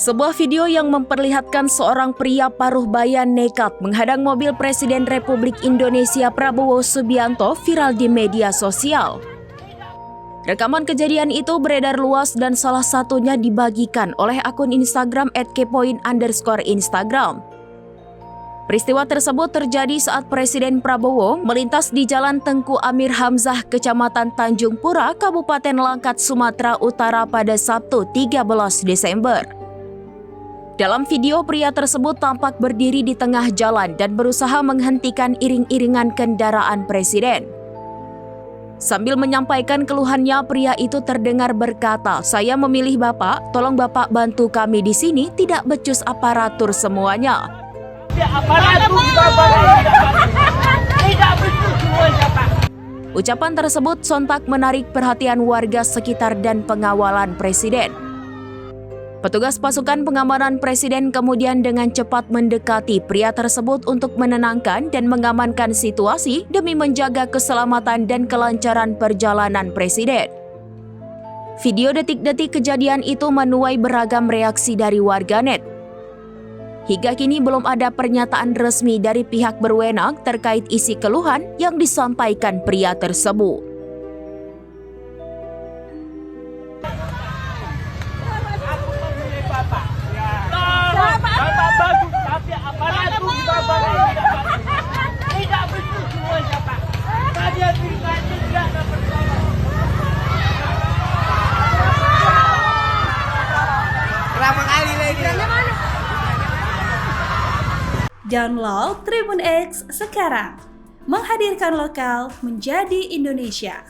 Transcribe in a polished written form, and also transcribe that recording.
Sebuah video yang memperlihatkan seorang pria paruh baya nekat menghadang mobil Presiden Republik Indonesia Prabowo Subianto viral di media sosial. Rekaman kejadian itu beredar luas dan salah satunya dibagikan oleh akun Instagram @kepoin_Instagram. Peristiwa tersebut terjadi saat Presiden Prabowo melintas di Jalan Tengku Amir Hamzah, Kecamatan Tanjung Pura, Kabupaten Langkat, Sumatera Utara pada Sabtu 13 Desember. Dalam video, pria tersebut tampak berdiri di tengah jalan dan berusaha menghentikan iring-iringan kendaraan Presiden. Sambil menyampaikan keluhannya, pria itu terdengar berkata, "Saya memilih Bapak, tolong Bapak bantu kami di sini, tidak becus aparatur semuanya." Ucapan tersebut sontak menarik perhatian warga sekitar dan pengawalan Presiden. Petugas pasukan pengamanan Presiden kemudian dengan cepat mendekati pria tersebut untuk menenangkan dan mengamankan situasi demi menjaga keselamatan dan kelancaran perjalanan Presiden. Video detik-detik kejadian itu menuai beragam reaksi dari warganet. Hingga kini belum ada pernyataan resmi dari pihak berwenang terkait isi keluhan yang disampaikan pria tersebut. Berapa kali lagi? Download Tribun X sekarang, menghadirkan lokal menjadi Indonesia.